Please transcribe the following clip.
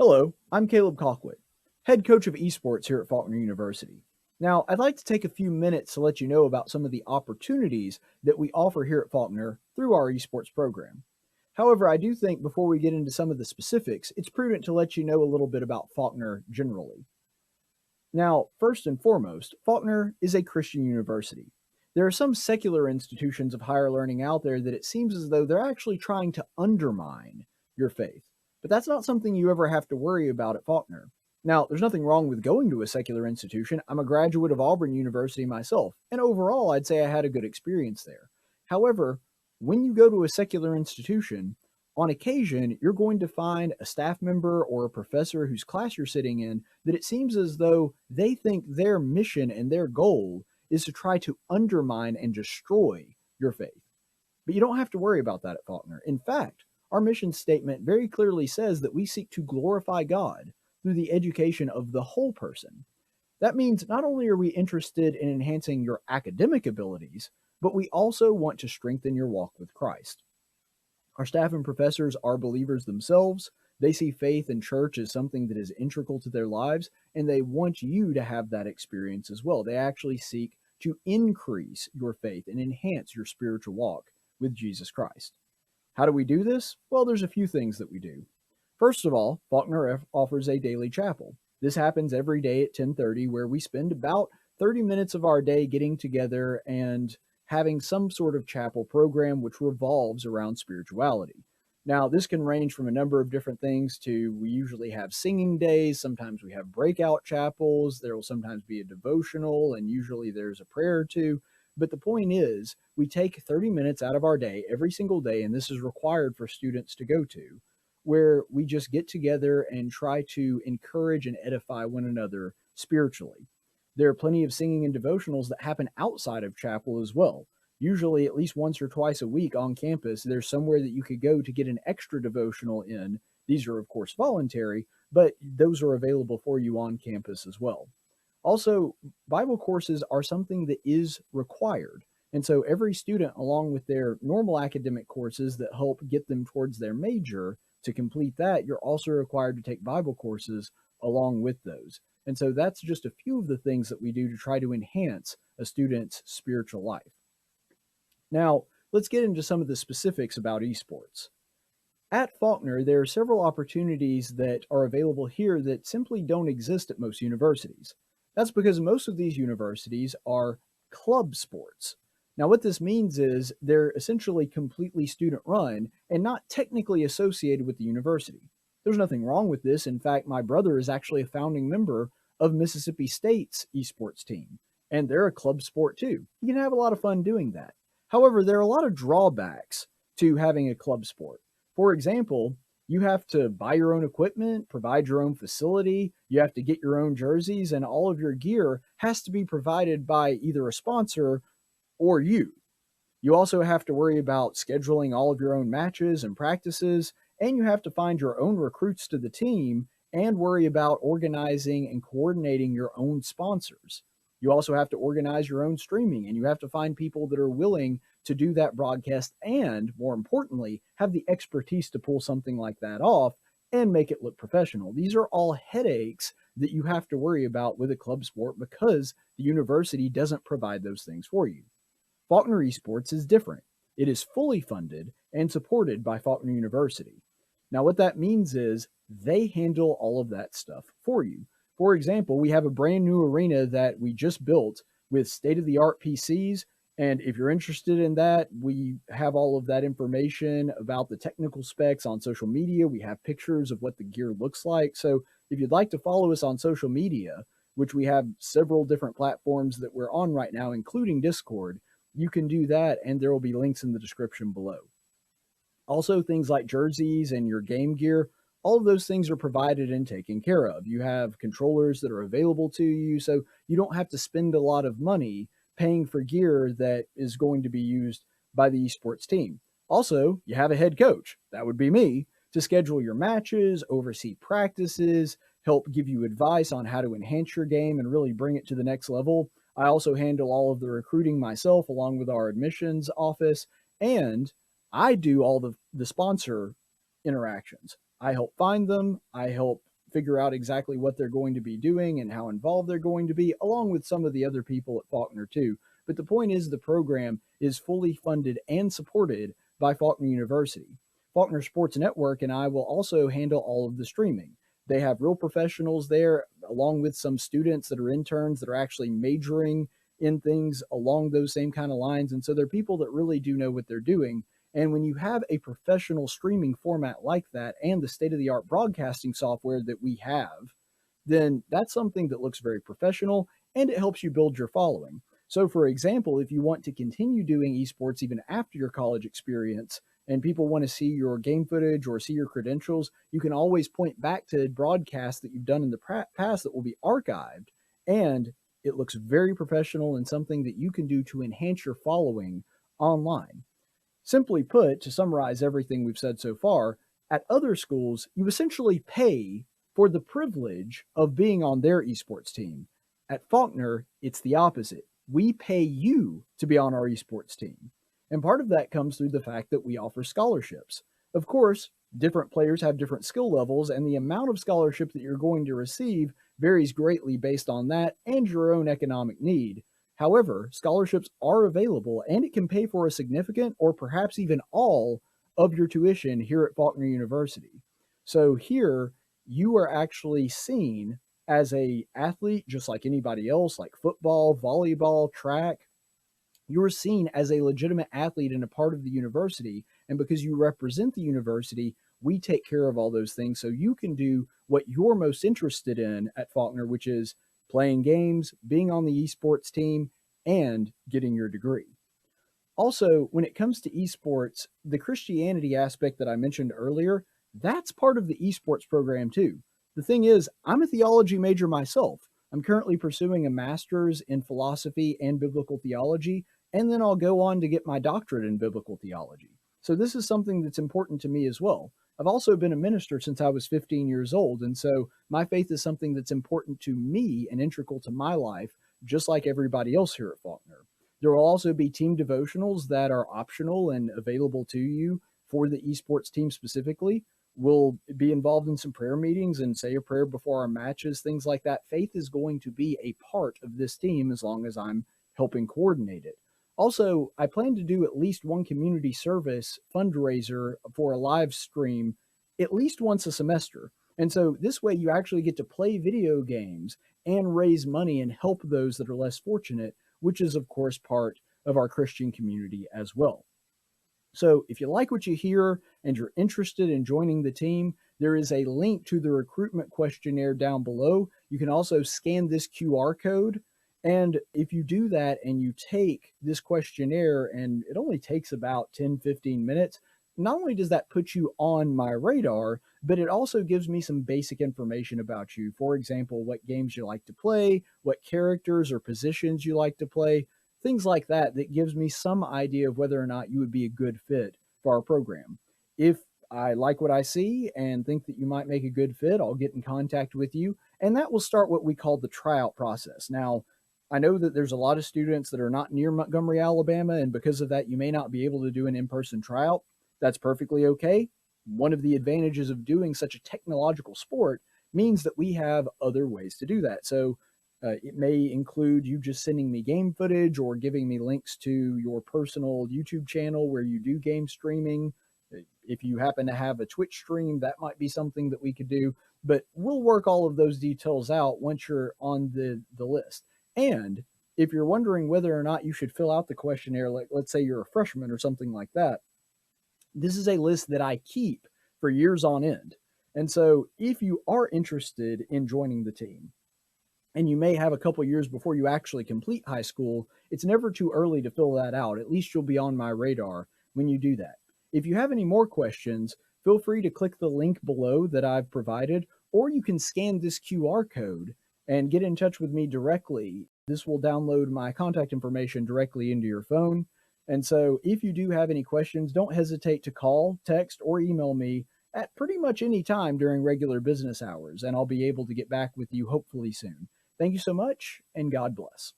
Hello, I'm Caleb Colquitt, head coach of esports here at Faulkner University. Now, I'd like to take a few minutes to let you know about some of the opportunities that we offer here at Faulkner through our esports program. However, I do think before we get into some of the specifics, it's prudent to let you know a little bit about Faulkner generally. Now, first and foremost, Faulkner is a Christian university. There are some secular institutions of higher learning out there that it seems as though they're actually trying to undermine your faith. But that's not something you ever have to worry about at Faulkner. Now, there's nothing wrong with going to a secular institution. I'm a graduate of Auburn University myself, and overall, I'd say I had a good experience there. However, when you go to a secular institution, on occasion, you're going to find a staff member or a professor whose class you're sitting in that it seems as though they think their mission and their goal is to try to undermine and destroy your faith. But you don't have to worry about that at Faulkner. In fact, our mission statement very clearly says that we seek to glorify God through the education of the whole person. That means not only are we interested in enhancing your academic abilities, but we also want to strengthen your walk with Christ. Our staff and professors are believers themselves. They see faith and church as something that is integral to their lives, and they want you to have that experience as well. They actually seek to increase your faith and enhance your spiritual walk with Jesus Christ. How do we do this? Well, there's a few things that we do. First of all, Faulkner offers a daily chapel. This happens every day at 10:30, where we spend about 30 minutes of our day getting together and having some sort of chapel program which revolves around spirituality. Now, this can range from a number of different things to we usually have singing days, sometimes we have breakout chapels, there will sometimes be a devotional, and usually there's a prayer or two. But the point is, we take 30 minutes out of our day every single day, and this is required for students to go to, where we just get together and try to encourage and edify one another spiritually. There are plenty of singing and devotionals that happen outside of chapel as well. Usually, at least once or twice a week on campus, there's somewhere that you could go to get an extra devotional in. These are, of course, voluntary, but those are available for you on campus as well. Also, Bible courses are something that is required. And so every student, along with their normal academic courses that help get them towards their major, to complete that, you're also required to take Bible courses along with those. And so that's just a few of the things that we do to try to enhance a student's spiritual life. Now, let's get into some of the specifics about esports. At Faulkner, there are several opportunities that are available here that simply don't exist at most universities. That's because most of these universities are club sports. Now, what this means is they're essentially completely student run and not technically associated with the university. There's nothing wrong with this. In fact, my brother is actually a founding member of Mississippi State's esports team, and they're a club sport too. You can have a lot of fun doing that. However, there are a lot of drawbacks to having a club sport. For example, you have to buy your own equipment, provide your own facility, you have to get your own jerseys, and all of your gear has to be provided by either a sponsor or you. You also have to worry about scheduling all of your own matches and practices, and you have to find your own recruits to the team and worry about organizing and coordinating your own sponsors. You also have to organize your own streaming, and you have to find people that are willing to do that broadcast and, more importantly, have the expertise to pull something like that off and make it look professional. These are all headaches that you have to worry about with a club sport because the university doesn't provide those things for you. Faulkner Esports is different. It is fully funded and supported by Faulkner University. Now, what that means is they handle all of that stuff for you. For example, we have a brand new arena that we just built with state-of-the-art PCs. And if you're interested in that, we have all of that information about the technical specs on social media. We have pictures of what the gear looks like. So if you'd like to follow us on social media, which we have several different platforms that we're on right now, including Discord, you can do that, and there will be links in the description below. Also, things like jerseys and your game gear, all of those things are provided and taken care of. You have controllers that are available to you, so you don't have to spend a lot of money paying for gear that is going to be used by the esports team. Also, you have a head coach, that would be me, to schedule your matches, oversee practices, help give you advice on how to enhance your game and really bring it to the next level. I also handle all of the recruiting myself along with our admissions office, and I do all the sponsor interactions. I help find them. I help figure out exactly what they're going to be doing and how involved they're going to be, along with some of the other people at Faulkner too. But the point is the program is fully funded and supported by Faulkner University. Faulkner Sports Network and I will also handle all of the streaming. They have real professionals there, along with some students that are interns that are actually majoring in things along those same kind of lines. And so they're people that really do know what they're doing. And when you have a professional streaming format like that and the state of the art broadcasting software that we have, then that's something that looks very professional and it helps you build your following. So, for example, if you want to continue doing esports even after your college experience and people want to see your game footage or see your credentials, you can always point back to broadcasts that you've done in the past that will be archived. And it looks very professional and something that you can do to enhance your following online. Simply put, to summarize everything we've said so far, at other schools, you essentially pay for the privilege of being on their esports team. At Faulkner, it's the opposite. We pay you to be on our esports team. And part of that comes through the fact that we offer scholarships. Of course, different players have different skill levels, and the amount of scholarship that you're going to receive varies greatly based on that and your own economic need. However, scholarships are available and it can pay for a significant or perhaps even all of your tuition here at Faulkner University. So here you are actually seen as a athlete just like anybody else, like football, volleyball, track. You're seen as a legitimate athlete and a part of the university. And because you represent the university, we take care of all those things so you can do what you're most interested in at Faulkner, which is playing games, being on the esports team, and getting your degree. Also, when it comes to esports, the Christianity aspect that I mentioned earlier, that's part of the esports program too. The thing is, I'm a theology major myself. I'm currently pursuing a master's in philosophy and biblical theology, and then I'll go on to get my doctorate in biblical theology. So this is something that's important to me as well. I've also been a minister since I was 15 years old, and so my faith is something that's important to me and integral to my life, just like everybody else here at Faulkner. There will also be team devotionals that are optional and available to you for the esports team specifically. We'll be involved in some prayer meetings and say a prayer before our matches, things like that. Faith is going to be a part of this team as long as I'm helping coordinate it. Also, I plan to do at least one community service fundraiser for a live stream at least once a semester. And so this way you actually get to play video games and raise money and help those that are less fortunate, which is, of course, part of our Christian community as well. So if you like what you hear and you're interested in joining the team, there is a link to the recruitment questionnaire down below. You can also scan this QR code. And if you do that and you take this questionnaire, and it only takes about 10-15 minutes, not only does that put you on my radar, but it also gives me some basic information about you. For example, what games you like to play, what characters or positions you like to play, things like that, that gives me some idea of whether or not you would be a good fit for our program. If I like what I see and think that you might make a good fit, I'll get in contact with you, and that will start what we call the tryout process. Now, I know that there's a lot of students that are not near Montgomery, Alabama, and because of that, you may not be able to do an in-person tryout. That's perfectly okay. One of the advantages of doing such a technological sport means that we have other ways to do that. So it may include you just sending me game footage or giving me links to your personal YouTube channel where you do game streaming. If you happen to have a Twitch stream, that might be something that we could do. But we'll work all of those details out once you're on the list. And if you're wondering whether or not you should fill out the questionnaire, like let's say you're a freshman or something like that, this is a list that I keep for years on end. And so if you are interested in joining the team, and you may have a couple years before you actually complete high school, it's never too early to fill that out. At least you'll be on my radar when you do that. If you have any more questions, feel free to click the link below that I've provided, or you can scan this QR code and get in touch with me directly. This will download my contact information directly into your phone. And so if you do have any questions, don't hesitate to call, text, or email me at pretty much any time during regular business hours, and I'll be able to get back with you hopefully soon. Thank you so much, and God bless.